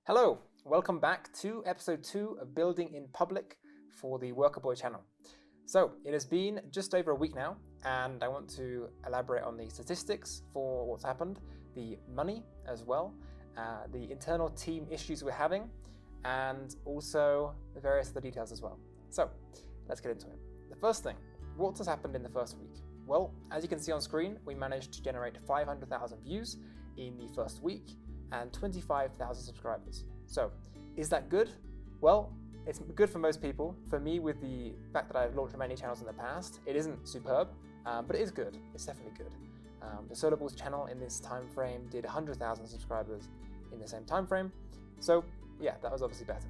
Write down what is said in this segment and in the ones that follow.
Hello, welcome back to episode 2 of Building in Public for the WorkerBoi channel. So it has been just over a week now, and I want to elaborate on the statistics for what's happened, the money as well, the internal team issues we're having, and also the various other details as well. So let's get into it. The first thing, what has happened in the first week? Well, as you can see on screen, we managed to generate 500,000 views in the first week and 25,000 subscribers. So is that good? Well, it's good for most people. For me, with the fact that I've launched many channels in the past, it isn't superb, but it is good. It's definitely good. The Solar Balls channel in this time frame did 100,000 subscribers in the same time frame. So yeah, that was obviously better.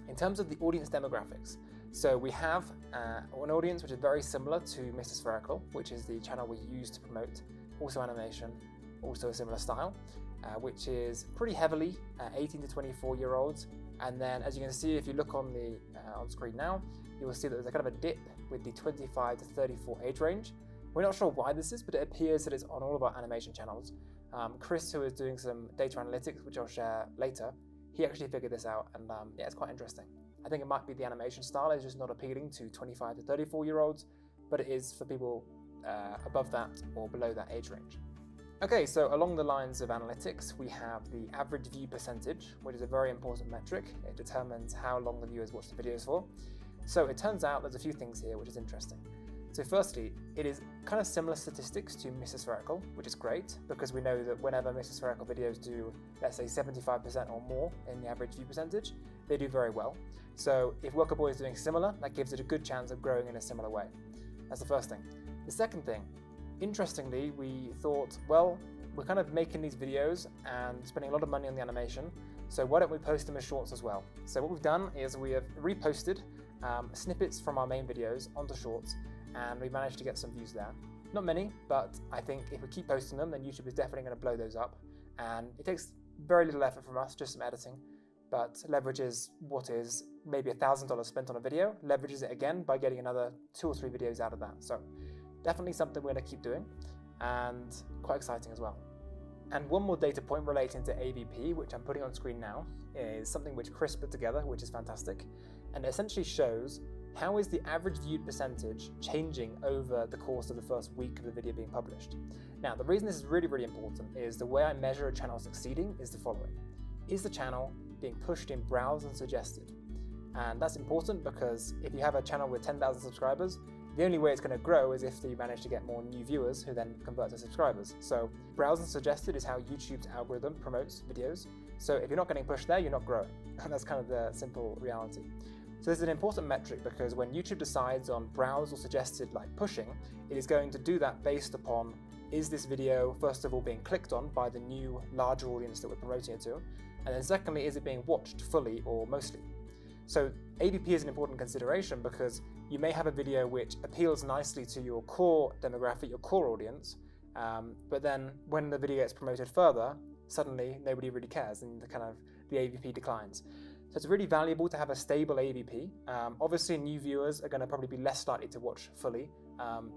In terms of the audience demographics, so we have an audience which is very similar to Mr. Spherical, which is the channel we use to promote also animation, also a similar style, which is pretty heavily 18 to 24-year-olds. And then, as you can see, if you look on the on screen now, you will see that there's a kind of a dip with the 25 to 34 age range. We're not sure why this is, but it appears that it's on all of our animation channels. Chris, who is doing some data analytics, which I'll share later, he actually figured this out, and yeah, it's quite interesting. I think it might be the animation style is just not appealing to 25 to 34-year-olds, but it is for people above that or below that age range. Okay, so along the lines of analytics, we have the average view percentage, which is a very important metric. It determines how long the viewers watch the videos for. So it turns out there's a few things here which is interesting. So firstly, it is kind of similar statistics to Mr. Spherical, which is great because we know that whenever Mr. Spherical videos do, let's say 75% or more in the average view percentage, they do very well. So if WorkerBoi is doing similar, that gives it a good chance of growing in a similar way. That's the first thing. The second thing, interestingly, we thought, well, we're kind of making these videos and spending a lot of money on the animation, so why don't we post them as shorts as well? So what we've done is we have reposted snippets from our main videos onto shorts, and we managed to get some views there. Not many, but I think if we keep posting them, then YouTube is definitely going to blow those up, and it takes very little effort from us, just some editing, but leverages what is maybe $1,000 spent on a video, leverages it again by getting another 2 or 3 videos out of that. So definitely something we're going to keep doing, and quite exciting as well. And one more data point relating to AVP, which I'm putting on screen now, is something which Chris put together, which is fantastic, and it essentially shows how is the average viewed percentage changing over the course of the first week of the video being published. Now, the reason this is really, really important is the way I measure a channel succeeding is the following. Is the channel being pushed in browsed and suggested? And that's important because if you have a channel with 10,000 subscribers, the only way it's going to grow is if you manage to get more new viewers who then convert to subscribers. So browse and suggested is how YouTube's algorithm promotes videos. So if you're not getting pushed there, you're not growing. And that's kind of the simple reality. So this is an important metric because when YouTube decides on browse or suggested like pushing, it is going to do that based upon, is this video first of all being clicked on by the new larger audience that we're promoting it to? And then secondly, is it being watched fully or mostly? So AVP is an important consideration because you may have a video which appeals nicely to your core demographic, your core audience, but then when the video gets promoted further, suddenly nobody really cares and the AVP declines. So it's really valuable to have a stable AVP. Obviously new viewers are going to probably be less likely to watch fully,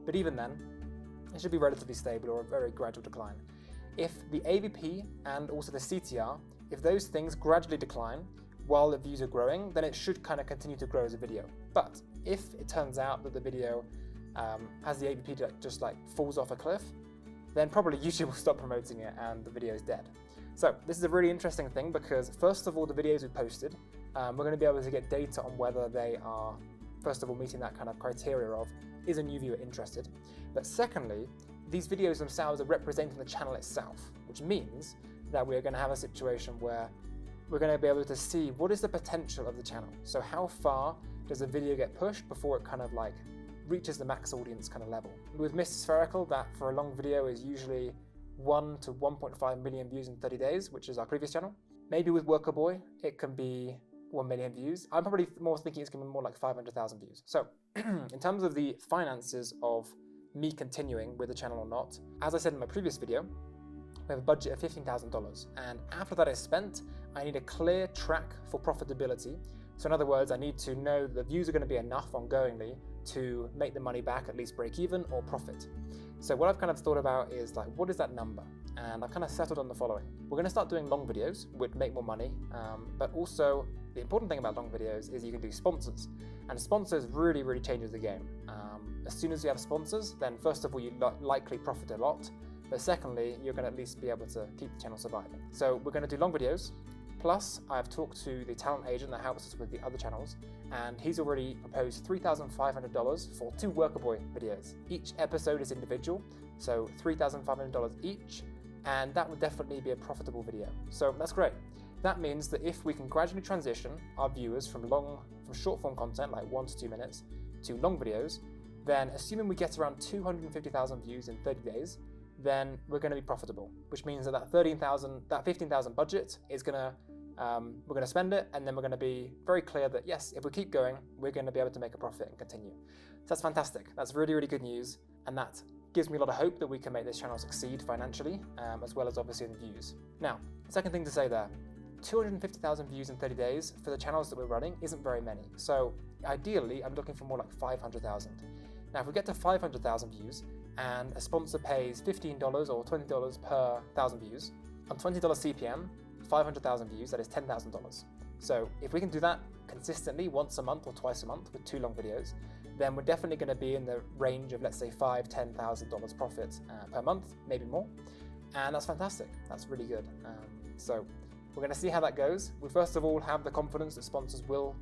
but even then, it should be relatively stable or a very gradual decline. If the AVP and also the CTR, if those things gradually decline, while the views are growing, then it should kind of continue to grow as a video. But if it turns out that the video has the AVP that just like falls off a cliff, then probably YouTube will stop promoting it and the video is dead. So this is a really interesting thing because first of all, the videos we posted, we're going to be able to get data on whether they are, first of all, meeting that kind of criteria of, is a new viewer interested? But secondly, these videos themselves are representing the channel itself, which means that we're going to have a situation where we're going to be able to see what is the potential of the channel. So how far does a video get pushed before it kind of like reaches the max audience kind of level. With Mr. Spherical, that for a long video is usually 1 to 1.5 million views in 30 days, which is our previous channel. Maybe with WorkerBoi, it can be 1 million views. I'm probably more thinking it's going to be more like 500,000 views. So in terms of the finances of me continuing with the channel or not, as I said in my previous video, we have a budget of $15,000, and after that is spent, I need a clear track for profitability. So in other words, I need to know that the views are going to be enough ongoingly to make the money back, at least break even or profit. So what I've kind of thought about is like, what is that number? and I've kind of settled on the following. We're going to start doing long videos, which make more money, but also the important thing about long videos is you can do sponsors, and sponsors really changes the game. As soon as you have sponsors, then first of all, you likely profit a lot, but secondly, you're going to at least be able to keep the channel surviving. So we're going to do long videos, plus I've talked to the talent agent that helps us with the other channels, and he's already proposed $3,500 for 2 WorkerBoi videos. Each episode is individual, so $3,500 each, and that would definitely be a profitable video. So that's great. That means that if we can gradually transition our viewers from short form content like 1 to 2 minutes to long videos, then assuming we get around 250,000 views in 30 days, then we're going to be profitable, which means that 15,000 budget is we're going to spend it, and then we're going to be very clear that yes, if we keep going, we're going to be able to make a profit and continue. So that's fantastic. That's really good news, and that gives me a lot of hope that we can make this channel succeed financially, as well as obviously in views. Now, second thing to say there, 250,000 views in 30 days for the channels that we're running isn't very many. So ideally, I'm looking for more like 500,000. Now, if we get to 500,000 views and a sponsor pays $15 or $20 per 1,000 views, on $20 CPM, 500,000 views, that is $10,000. So if we can do that consistently once a month or twice a month with 2 long videos, then we're definitely going to be in the range of, let's say, $5,000, $10,000 profit per month, maybe more. And that's fantastic. That's really good. So we're going to see how that goes. We first of all have the confidence that sponsors will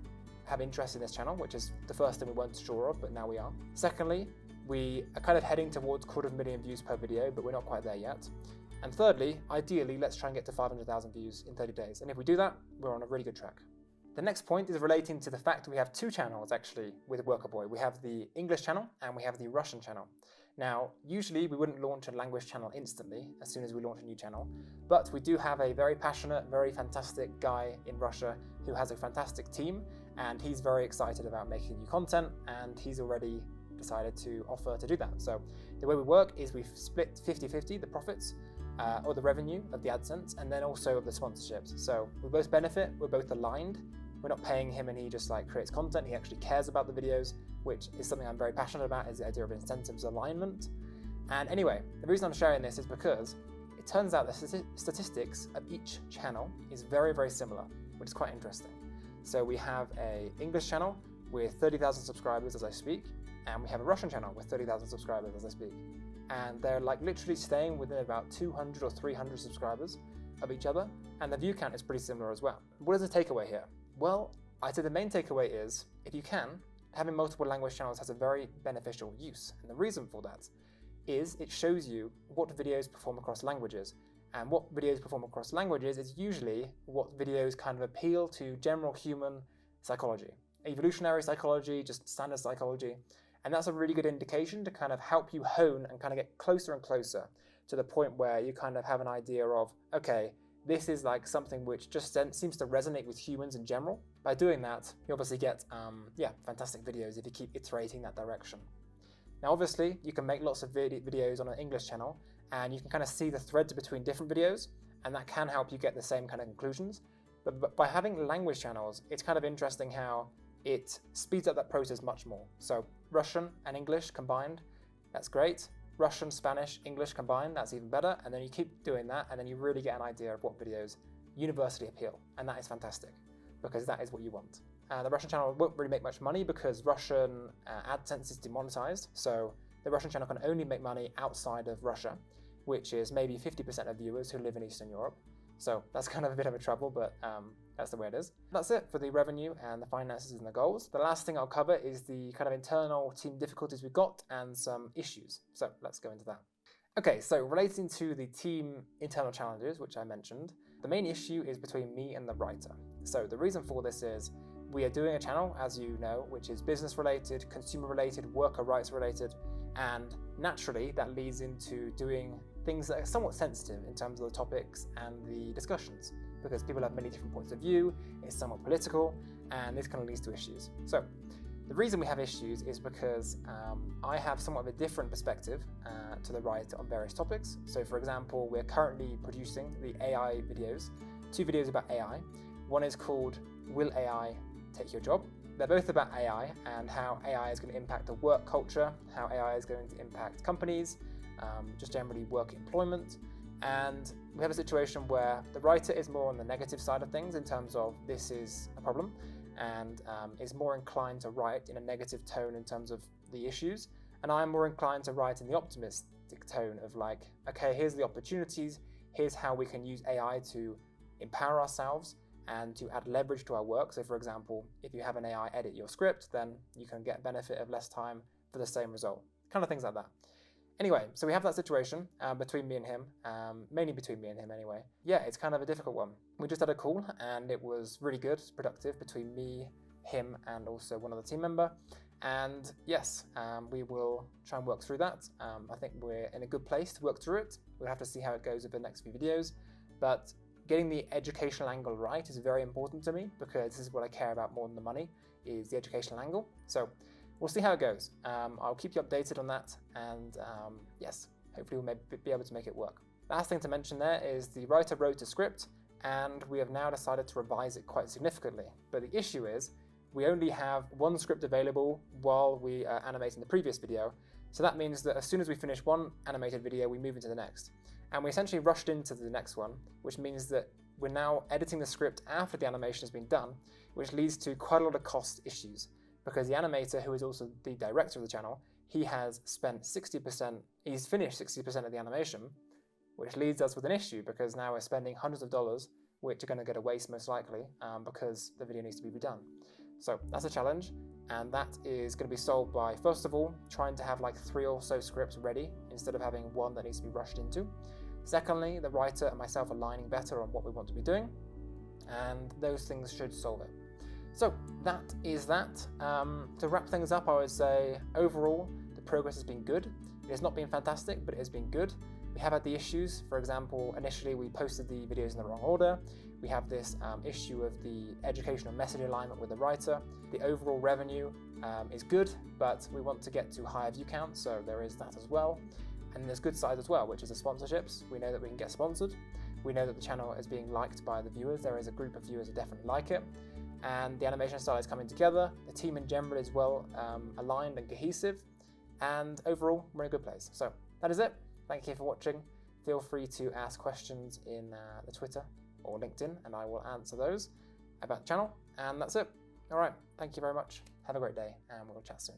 have interest in this channel, which is the first thing we weren't sure of, but now we are. Secondly, we are kind of heading towards 250,000 views per video, but we're not quite there yet. And thirdly, ideally, let's try and get to 500,000 views in 30 days. And if we do that, we're on a really good track. The next point is relating to the fact that we have 2 channels actually with WorkerBoi. We have the English channel and we have the Russian channel. Now, usually we wouldn't launch a language channel instantly as soon as we launch a new channel, but we do have a very passionate, very fantastic guy in Russia who has a fantastic team, and he's very excited about making new content, and he's already decided to offer to do that. So the way we work is we've split 50-50 the profits or the revenue of the AdSense, and then also of the sponsorships. So we both benefit, we're both aligned. We're not paying him and he just like creates content, he actually cares about the videos, which is something I'm very passionate about, is the idea of incentives alignment. And anyway, the reason I'm sharing this is because it turns out the statistics of each channel is very similar, which is quite interesting. So we have an English channel with 30,000 subscribers as I speak, and we have a Russian channel with 30,000 subscribers as I speak. And they're like literally staying within about 200 or 300 subscribers of each other, and the view count is pretty similar as well. What is the takeaway here? Well, I'd say the main takeaway is, if you can, having multiple language channels has a very beneficial use. And the reason for that is it shows you what videos perform across languages. And what videos perform across languages is usually what videos kind of appeal to general human psychology. Evolutionary psychology, just standard psychology. And that's a really good indication to kind of help you hone and kind of get closer and closer to the point where you kind of have an idea of, okay, this is like something which just seems to resonate with humans in general. By doing that, you obviously get, fantastic videos if you keep iterating that direction. Now, obviously, you can make lots of videos on an English channel, and you can kind of see the threads between different videos, and that can help you get the same kind of conclusions. But by having language channels, it's kind of interesting how it speeds up that process much more. So Russian and English combined, that's great. Russian, Spanish, English combined, that's even better. And then you keep doing that, and then you really get an idea of what videos universally appeal. And that is fantastic, because that is what you want. The Russian channel won't really make much money because Russian AdSense is demonetized. So the Russian channel can only make money outside of Russia, which is maybe 50% of viewers who live in Eastern Europe. So that's kind of a bit of a trouble, but that's the way it is. That's it for the revenue and the finances and the goals. The last thing I'll cover is the kind of internal team difficulties we've got and some issues. So let's go into that. Okay, so relating to the team internal challenges, which I mentioned, the main issue is between me and the writer. So the reason for this is we are doing a channel, as you know, which is business related, consumer related, worker rights related, and naturally that leads into doing things that are somewhat sensitive in terms of the topics and the discussions, because people have many different points of view, it's somewhat political, and this kind of leads to issues. So the reason we have issues is because I have somewhat of a different perspective to the writer on various topics. So for example, we're currently producing the AI videos, 2 videos about AI. One is called Will AI Take Your Job? They're both about AI and how AI is going to impact the work culture, how AI is going to impact companies, just generally work employment. And we have a situation where the writer is more on the negative side of things in terms of this is a problem, and is more inclined to write in a negative tone in terms of the issues. And I'm more inclined to write in the optimistic tone of like, okay, here's the opportunities, here's how we can use AI to empower ourselves and to add leverage to our work. So for example, if you have an AI edit your script, then you can get benefit of less time for the same result. Kind of things like that. Anyway, so we have that situation between me and him, mainly between me and him anyway. Yeah, it's kind of a difficult one. We just had a call and it was really good, productive between me, him, and also one other team member. And yes, we will try and work through that. I think we're in a good place to work through it. We'll have to see how it goes over the next few videos. But getting the educational angle right is very important to me, because this is what I care about more than the money, is the educational angle. So we'll see how it goes. I'll keep you updated on that, and yes, hopefully we'll be able to make it work. Last thing to mention there is the writer wrote a script, and we have now decided to revise it quite significantly. But the issue is, we only have one script available while we are animating the previous video. So that means that as soon as we finish one animated video, we move into the next. And we essentially rushed into the next one, which means that we're now editing the script after the animation has been done, which leads to quite a lot of cost issues. Because the animator, who is also the director of the channel, he has spent 60%, he's finished 60% of the animation, which leaves us with an issue, because now we're spending hundreds of dollars, which are going to go to waste most likely, because the video needs to be redone. So that's a challenge, and that is going to be solved by, first of all, trying to have like 3 or so scripts ready, instead of having one that needs to be rushed into. Secondly, the writer and myself aligning better on what we want to be doing, and those things should solve it. So that is that. To wrap things up, I would say overall the progress has been good. It has not been fantastic, but it has been good. We have had the issues. For example, initially we posted the videos in the wrong order. We have this issue of the educational message alignment with the writer. The overall revenue is good, but we want to get to higher view count, so there is that as well. And there's good side as well, which is the sponsorships. We know that we can get sponsored. We know that the channel is being liked by the viewers. There is a group of viewers who definitely like it. And the animation style is coming together. The team in general is well aligned and cohesive. And overall, we're in a good place. So that is it. Thank you for watching. Feel free to ask questions in the Twitter or LinkedIn, and I will answer those about the channel. And that's it. All right. Thank you very much. Have a great day, and we'll chat soon.